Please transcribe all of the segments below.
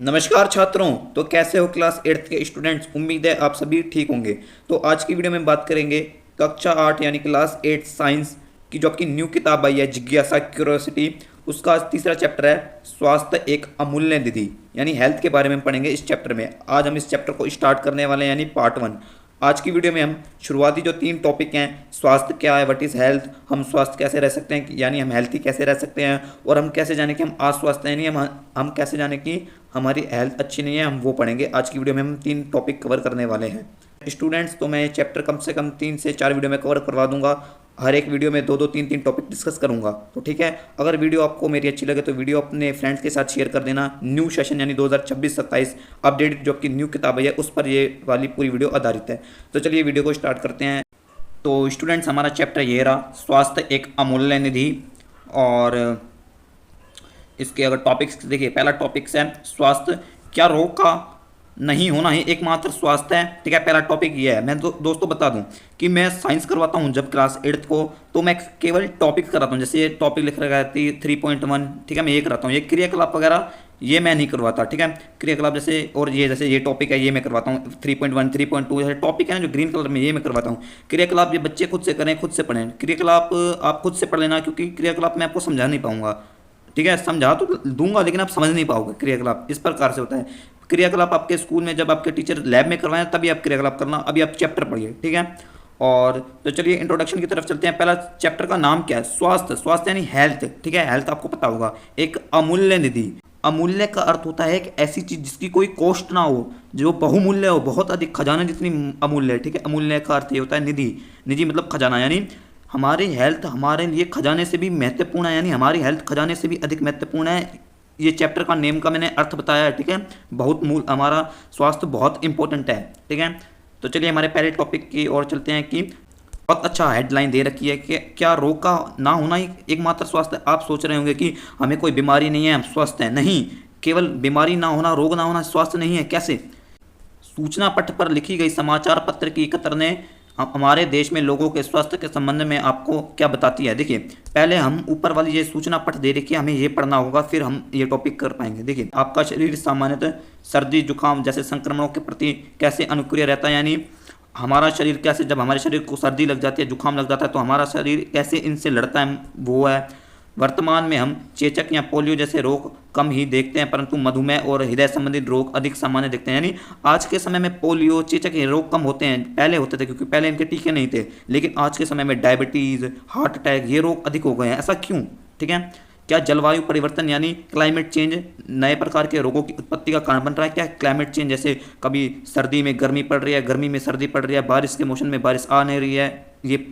नमस्कार छात्रों। तो कैसे हो क्लास 8th के स्टूडेंट्स। उम्मीद है आप सभी ठीक होंगे। तो आज की वीडियो में बात करेंगे कक्षा 8 यानी क्लास 8 साइंस की जो आपकी न्यू किताब आई है जिज्ञासा क्यूरियोसिटी। उसका आज तीसरा चैप्टर है स्वास्थ्य एक अमूल्य निधि यानी हेल्थ के बारे में पढ़ेंगे इस चैप्टर में। आज हम इस चैप्टर को स्टार्ट करने वाले हैं यानी पार्ट 1। आज की वीडियो में हम शुरुआती जो 3 टॉपिक हैं, स्वास्थ्य क्या है, व्हाट इज़ हेल्थ, हम स्वस्थ कैसे रह सकते हैं यानी हम हेल्थी कैसे रह सकते हैं, और हम कैसे जाने कि हम अस्वस्थ हैं यानी हम कैसे जाने कि हमारी हेल्थ अच्छी नहीं है, हम वो पढ़ेंगे। आज की वीडियो में हम 3 टॉपिक कवर करने वाले हैं स्टूडेंट्स। तो मैं चैप्टर कम से कम 3 से 4 वीडियो में कवर करवा दूंगा। हर एक वीडियो में 2-2 3-3 टॉपिक डिस्कस करूंगा। तो ठीक है, अगर वीडियो आपको मेरी अच्छी लगे तो वीडियो अपने फ्रेंड्स के साथ शेयर कर देना। न्यू सेशन यानी 2026-27 अपडेटेड जो कि न्यू किताब है उस पर ये वाली पूरी वीडियो आधारित है। तो चलिए वीडियो को स्टार्ट करते हैं। तो स्टूडेंट्स हमारा चैप्टर ये रहा, स्वास्थ्य एक अमूल्य निधि। और इसके अगर टॉपिक्स देखिए, पहला टॉपिक्स है स्वास्थ्य क्या रोग का नहीं होना ही एकमात्र स्वास्थ्य है। ठीक है, पहला टॉपिक ये है। मैं दोस्तों बता दूं कि मैं साइंस करवाता हूं जब क्लास 8th को, तो मैं केवल टॉपिक कराता हूं। जैसे ये टॉपिक लिख रखा है 3.1, ठीक है, मैं ये कराता हूं। ये क्रियाकलाप वगैरह ये मैं नहीं करवाता। ठीक है, क्रियाकलाप जैसे, और ये जैसे ये टॉपिक है ये मैं करवाता हूँ 3.1 3.2 जैसे टॉपिक है ना जो ग्रीन कलर में, ये मैं करवाता हूँ। क्रियाकलाप ये बच्चे खुद से करें, खुद से पढ़ें। क्रियाकलाप आप खुद से पढ़ लेना, क्योंकि क्रियाकलाप मैं आपको समझा नहीं पाऊंगा। ठीक है, समझा तो दूंगा लेकिन आप समझ नहीं पाओगे। क्रियाकलाप इस प्रकार से होता है। क्रियाकलाप आपके स्कूल में जब आपके टीचर लैब में करवाएं तभी आप क्रियाकलाप करना। अभी आप चैप्टर पढ़िए, ठीक है। और तो चलिए इंट्रोडक्शन की तरफ चलते हैं। पहला चैप्टर का नाम क्या है? स्वास्थ्य। स्वास्थ्य यानी हेल्थ। ठीक है, हेल्थ आपको पता होगा। एक अमूल्य निधि। अमूल्य का अर्थ होता है एक ऐसी चीज जिसकी कोई कॉस्ट ना हो, जो बहुमूल्य हो, बहुत अधिक, खजाना जितनी अमूल्य है। ठीक है, अमूल्य का अर्थ ये होता है निधि। निधि मतलब खजाना, यानी हमारी हेल्थ हमारे लिए खजाने से भी महत्वपूर्ण है, यानी हमारी हेल्थ खजाने से भी अधिक महत्वपूर्ण है। ये चैप्टर का नेम का मैंने अर्थ बताया है। ठीक है, बहुत मूल, हमारा स्वास्थ्य बहुत इंपॉर्टेंट है। ठीक है, तो चलिए हमारे पहले टॉपिक की ओर चलते हैं कि बहुत अच्छा हेडलाइन दे रखी है कि क्या रोग का ना होना ही एकमात्र स्वास्थ्य। आप सोच रहे होंगे कि हमें कोई बीमारी नहीं है, हम स्वस्थ हैं। नहीं, केवल बीमारी ना होना, रोग ना होना स्वास्थ्य नहीं है। कैसे? सूचना पट पर लिखी गई समाचार पत्र की कतर ने हमारे देश में लोगों के स्वास्थ्य के संबंध में आपको क्या बताती है। देखिए, पहले हम ऊपर वाली ये सूचना पट दे रखी है, हमें ये पढ़ना होगा, फिर हम ये टॉपिक कर पाएंगे। देखिए, आपका शरीर सामान्यतः सर्दी जुकाम जैसे संक्रमणों के प्रति कैसे अनुक्रिय रहता है, यानी हमारा शरीर कैसे, जब हमारे शरीर को सर्दी लग जाती है, जुकाम लग जाता है, तो हमारा शरीर कैसे इनसे लड़ता है, वो है। वर्तमान में हम चेचक या पोलियो जैसे रोग कम ही देखते हैं, परंतु मधुमेह और हृदय संबंधित रोग अधिक सामान्य देखते हैं। यानी आज के समय में पोलियो, चेचक ये रोग कम होते हैं, पहले होते थे क्योंकि पहले इनके टीके नहीं थे। लेकिन आज के समय में डायबिटीज़, हार्ट अटैक ये रोग अधिक हो गए हैं। ऐसा क्यों? ठीक है, क्या जलवायु परिवर्तन यानी क्लाइमेट चेंज नए प्रकार के रोगों की उत्पत्ति का कारण बन रहा है? क्या क्लाइमेट चेंज, जैसे कभी सर्दी में गर्मी पड़ रही है, गर्मी में सर्दी पड़ रही है, बारिश के मौसम में बारिश आ नहीं रही है, ये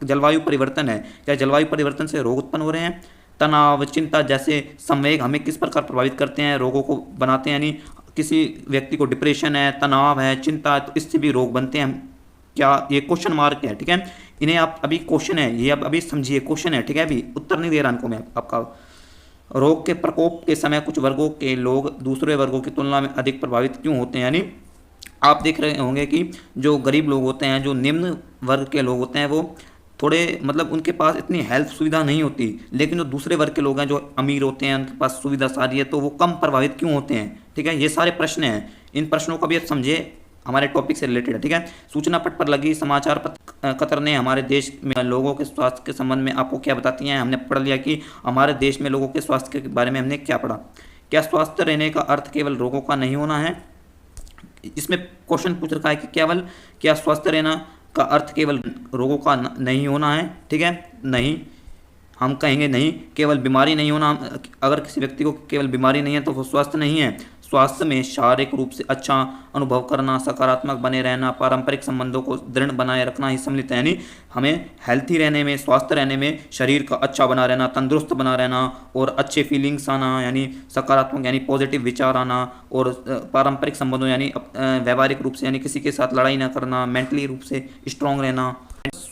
जलवायु परिवर्तन है। क्या जलवायु परिवर्तन से रोग उत्पन्न हो रहे हैं? तनाव, चिंता जैसे संवेग हमें किस प्रकार प्रभावित करते हैं, रोगों को बनाते हैं। यानी किसी व्यक्ति को डिप्रेशन है, तनाव है, चिंता है, तो इससे भी रोग बनते हैं। क्या ये क्वेश्चन मार्क है? ठीक है, इन्हें आप अभी क्वेश्चन है, ये आप अभी समझिए क्वेश्चन है। ठीक है, अभी उत्तर नहीं दे रहा इनको मैं आपका। रोग के प्रकोप के समय कुछ वर्गों के लोग दूसरे वर्गों की तुलना में अधिक प्रभावित क्यों होते हैं? यानी आप देख रहे होंगे कि जो गरीब लोग होते हैं, जो निम्न वर्ग के लोग होते हैं, वो थोड़े मतलब उनके पास इतनी हेल्थ सुविधा नहीं होती, लेकिन जो दूसरे वर्ग के लोग हैं, जो अमीर होते हैं, उनके पास सुविधा सारी है, तो वो कम प्रभावित क्यों होते हैं? ठीक है, ये सारे प्रश्न हैं। इन प्रश्नों को भी आप समझे, हमारे टॉपिक से रिलेटेड है। ठीक है, सूचना पट पर लगी समाचार पत्र कतर ने हमारे देश में लोगों के स्वास्थ्य के संबंध में आपको क्या बताती हैं। हमने पढ़ लिया कि हमारे देश में लोगों के स्वास्थ्य के बारे में हमने क्या पढ़ा। क्या स्वस्थ रहने का अर्थ केवल रोगों का नहीं होना है? इसमें क्वेश्चन पूछ रखा है कि केवल क्या स्वस्थ रहना का अर्थ केवल रोगों का नहीं होना है? ठीक है, नहीं, हम कहेंगे नहीं, केवल बीमारी नहीं होना। अगर किसी व्यक्ति को केवल बीमारी नहीं है तो वो स्वस्थ नहीं है। स्वास्थ्य में शारीरिक रूप से अच्छा अनुभव करना, सकारात्मक बने रहना, पारंपरिक संबंधों को दृढ़ बनाए रखना ही सम्मिलित है। यानी हमें हेल्थी रहने में, स्वस्थ रहने में शरीर का अच्छा बना रहना, तंदुरुस्त बना रहना, और अच्छे फीलिंग्स आना, यानी सकारात्मक यानी पॉजिटिव विचार आना, और पारंपरिक संबंधों यानी व्यवहारिक रूप से यानी किसी के साथ लड़ाई ना करना, मेंटली रूप से स्ट्रांग रहना।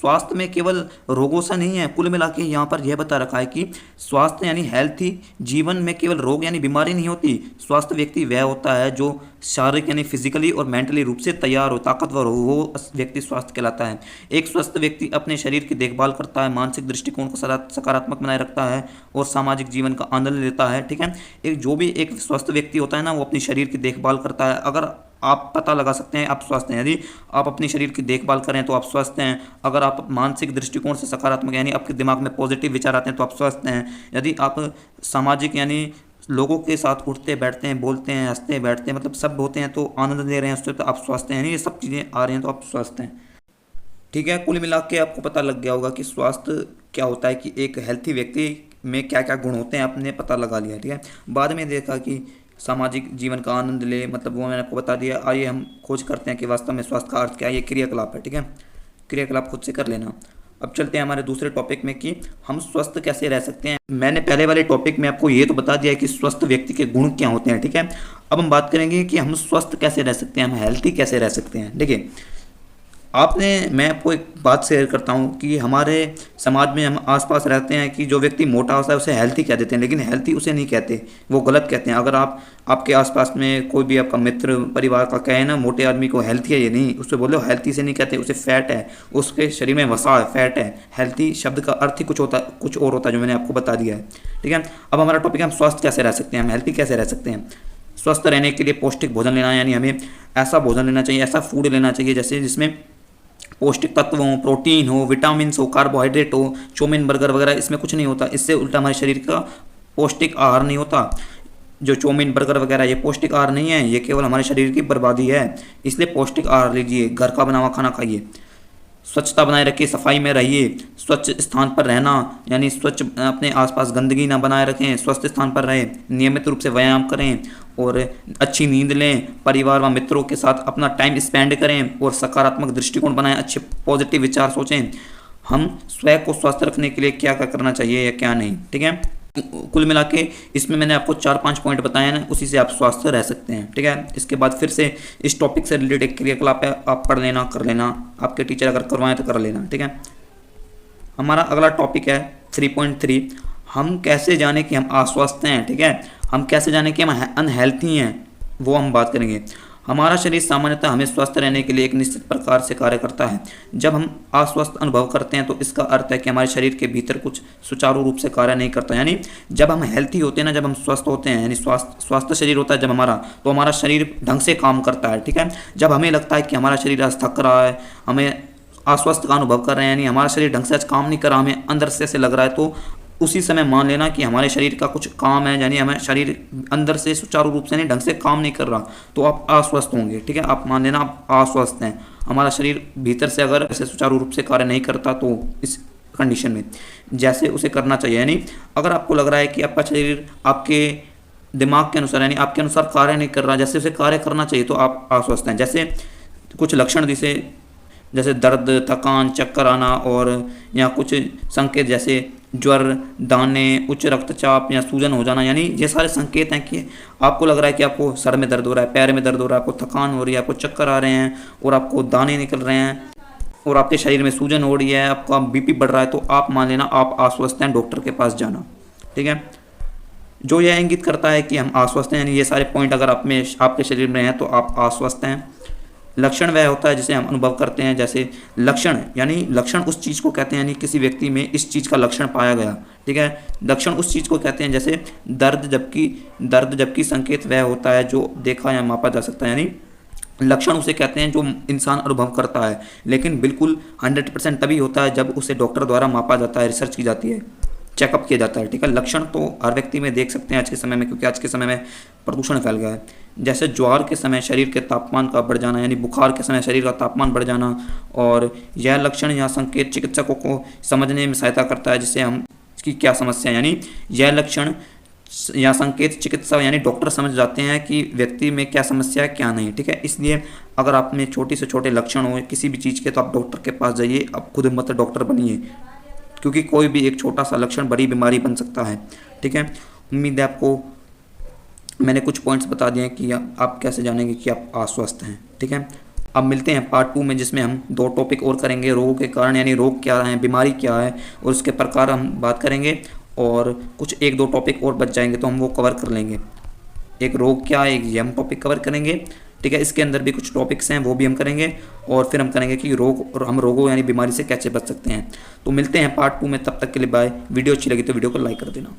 स्वास्थ्य में केवल रोगों से नहीं है, कुल मिला के यहाँ पर यह बता रखा है कि स्वास्थ्य यानी हेल्थी जीवन में केवल रोग यानी बीमारी नहीं होती। स्वस्थ व्यक्ति वह होता है जो शारीरिक यानी फिजिकली और मेंटली रूप से तैयार हो, ताकतवर हो, वो व्यक्ति स्वस्थ कहलाता है। एक स्वस्थ व्यक्ति अपने शरीर की देखभाल करता है, मानसिक दृष्टिकोण को सकारात्मक बनाए रखता है और सामाजिक जीवन का आनंद लेता है। ठीक है, एक जो भी एक स्वस्थ व्यक्ति होता है ना, वो अपने शरीर की देखभाल करता है। अगर आप पता लगा सकते हैं आप स्वस्थ हैं, यदि आप अपनी शरीर की देखभाल करें तो आप स्वस्थ हैं। अगर आप मानसिक दृष्टिकोण से सकारात्मक यानी आपके दिमाग में पॉजिटिव विचार आते हैं तो आप स्वस्थ हैं। यदि आप सामाजिक यानी लोगों के साथ उठते बैठते हैं, बोलते हैं, हंसते बैठते हैं, मतलब सब होते हैं तो आनंद ले रहे हैं उससे, तो आप स्वस्थ हैं। यानी ये सब चीज़ें आ रही हैं तो आप स्वस्थ हैं। ठीक है, कुल मिला के आपको पता लग गया होगा कि स्वास्थ्य क्या होता है, कि एक हेल्थी व्यक्ति में क्या क्या गुण होते हैं, आपने पता लगा लिया। ठीक है, बाद में देखा कि सामाजिक जीवन का आनंद ले, मतलब वो मैंने आपको बता दिया। आइए हम खोज करते हैं कि वास्तव में स्वास्थ्य का अर्थ क्या है। ये क्रियाकलाप है। ठीक है, क्रियाकलाप खुद से कर लेना। अब चलते हैं हमारे दूसरे टॉपिक में कि हम स्वस्थ कैसे रह सकते हैं। मैंने पहले वाले टॉपिक में आपको ये तो बता दिया है कि स्वस्थ व्यक्ति के गुण क्या होते हैं। ठीक है, अब हम बात करेंगे कि हम स्वस्थ कैसे रह सकते हैं, हम हेल्थी कैसे रह सकते हैं। देखिए, मैं आपको एक बात शेयर करता हूँ कि हमारे समाज में हम आसपास रहते हैं कि जो व्यक्ति मोटा होता है उसे हेल्थी कह देते हैं, लेकिन हेल्थी उसे नहीं कहते, वो गलत कहते हैं। अगर आपके आसपास में कोई भी आपका मित्र परिवार का कहे ना मोटे आदमी को हेल्थी है, ये नहीं, उससे बोलो हेल्थी से नहीं कहते, उसे फैट है, उसके शरीर में वसा है, फैट है। हेल्थी शब्द का अर्थ ही कुछ और होता है, जो मैंने आपको बता दिया है। ठीक है, अब हमारा टॉपिक है हम स्वस्थ कैसे रह सकते हैं, हम हेल्थी कैसे रह सकते हैं। स्वस्थ रहने के लिए पौष्टिक भोजन लेना, यानी हमें ऐसा भोजन लेना चाहिए, ऐसा फूड लेना चाहिए जैसे जिसमें पौष्टिक तत्व हो, प्रोटीन हो, विटामिन हो, कार्बोहाइड्रेट हो। चौमिन बर्गर वगैरह इसमें कुछ नहीं होता, इससे उल्टा हमारे शरीर का पौष्टिक आहार नहीं होता। जो चौमिन बर्गर वगैरह ये पौष्टिक आहार नहीं है, ये केवल हमारे शरीर की बर्बादी है। इसलिए पौष्टिक आहार लीजिए, घर का बना हुआ खाना खाइए, स्वच्छता बनाए रखिए, सफाई में रहिए, स्वच्छ स्थान पर रहना, यानी स्वच्छ अपने आसपास गंदगी ना बनाए रखें, स्वस्थ स्थान पर रहें, नियमित रूप से व्यायाम करें और अच्छी नींद लें, परिवार व मित्रों के साथ अपना टाइम स्पेंड करें और सकारात्मक दृष्टिकोण बनाएं, अच्छे पॉजिटिव विचार सोचें। हम स्वयं को स्वस्थ रखने के लिए क्या क्या करना चाहिए या क्या नहीं। ठीक है, कुल मिला के इसमें मैंने आपको 4-5 पॉइंट बताए हैं, उसी से आप स्वस्थ रह सकते हैं। ठीक है, इसके बाद फिर से इस टॉपिक से रिलेटेड क्रियाकलाप है, आप पढ़ लेना, कर लेना, आपके टीचर अगर करवाएं तो कर लेना। ठीक है, हमारा अगला टॉपिक है 3.3, हम कैसे जाने कि हम अस्वस्थ हैं। ठीक है, हम कैसे जाने कि हम अनहेल्थी हैं, वो हम बात करेंगे। हमारा शरीर सामान्यतः हमें स्वस्थ रहने के लिए एक निश्चित प्रकार से कार्य करता है। जब हम अस्वस्थ अनुभव करते हैं तो इसका अर्थ है कि हमारे शरीर के भीतर कुछ सुचारू रूप से कार्य नहीं करता। यानी जब हम हेल्थी होते हैं ना, जब हम स्वस्थ होते हैं, यानी स्वस्थ शरीर होता है जब हमारा, तो हमारा शरीर ढंग से काम करता है। ठीक है, जब हमें लगता है कि हमारा शरीर आज थक रहा है, हमें अस्वस्थ का अनुभव कर रहे हैं, यानी हमारा शरीर ढंग से आज काम नहीं कर रहा, हमें अंदर से ऐसे लग रहा है, तो उसी समय मान लेना कि हमारे शरीर का कुछ काम है, यानी हमें शरीर अंदर से सुचारू रूप से नहीं ढंग से काम नहीं कर रहा, तो आप अस्वस्थ होंगे। ठीक है, आप मान लेना आप अस्वस्थ हैं, हमारा शरीर भीतर से अगर ऐसे सुचारू रूप से कार्य नहीं करता, तो इस कंडीशन में जैसे उसे करना चाहिए, यानी अगर आपको लग रहा है कि आपका शरीर आपके दिमाग के अनुसार यानी आपके अनुसार कार्य नहीं कर रहा जैसे उसे कार्य करना चाहिए, तो आप अस्वस्थ हैं। जैसे कुछ लक्षण जैसे दर्द, थकान, चक्कर आना और या कुछ संकेत जैसे ज्वर, दाने, उच्च रक्तचाप या सूजन हो जाना, यानी ये सारे संकेत हैं कि आपको लग रहा है कि आपको सर में दर्द हो रहा है, पैर में दर्द हो रहा है, आपको थकान हो रही है, आपको चक्कर आ रहे हैं और आपको दाने निकल रहे हैं और आपके शरीर में सूजन हो रही है, आपका बीपी बढ़ रहा है, तो आप मान लेना आप अस्वस्थ हैं, डॉक्टर के पास जाना। ठीक है, जो यह इंगित करता है कि हम अस्वस्थ हैं, यानी ये सारे पॉइंट अगर आपके शरीर में हैं तो आप अस्वस्थ हैं। लक्षण वह होता है जिसे हम अनुभव करते हैं, जैसे लक्षण यानी लक्षण उस चीज़ को कहते हैं, यानी किसी व्यक्ति में इस चीज़ का लक्षण पाया गया। ठीक है, लक्षण उस चीज़ को कहते हैं, जैसे दर्द जबकि संकेत वह होता है जो देखा या मापा जा सकता है, यानी लक्षण उसे कहते हैं जो इंसान अनुभव करता है, लेकिन बिल्कुल 100% तभी होता है जब उसे डॉक्टर द्वारा मापा जाता है, रिसर्च की जाती है, चेकअप किया जाता है। ठीक है, लक्षण तो हर व्यक्ति में देख सकते हैं आज के समय में, क्योंकि आज के समय में प्रदूषण फैल गया है। जैसे ज्वर के समय शरीर के तापमान का बढ़ जाना, यानी बुखार के समय शरीर का तापमान बढ़ जाना, और यह लक्षण या संकेत चिकित्सकों को समझने में सहायता करता है जिससे हम इसकी क्या समस्या है, यानी यह लक्षण या संकेत चिकित्सा यानी डॉक्टर समझ जाते हैं कि व्यक्ति में क्या समस्या है क्या नहीं। ठीक है, इसलिए अगर आप में छोटे से छोटे लक्षण हो किसी भी चीज़ के तो आप डॉक्टर के पास जाइए, आप खुद मत डॉक्टर बनिए, क्योंकि कोई भी एक छोटा सा लक्षण बड़ी बीमारी बन सकता है। ठीक है, उम्मीद है आपको मैंने कुछ पॉइंट्स बता दिए हैं कि आप कैसे जानेंगे कि आप अस्वस्थ हैं। ठीक है, अब मिलते हैं पार्ट 2 में, जिसमें हम 2 टॉपिक और करेंगे। रोगों के कारण यानी रोग क्या है, बीमारी क्या है और उसके प्रकार हम बात करेंगे, और कुछ 1-2 टॉपिक और बच जाएंगे तो हम वो कवर कर लेंगे। एक रोग क्या है, एक ये हम टॉपिक कवर करेंगे, ठीक है। इसके अंदर भी कुछ टॉपिक्स हैं वो भी हम करेंगे, और फिर हम करेंगे कि हम रोगों यानी बीमारी से कैसे बच सकते हैं। तो मिलते हैं पार्ट 2 में, तब तक के लिए बाय। वीडियो अच्छी लगी तो वीडियो को लाइक कर देना।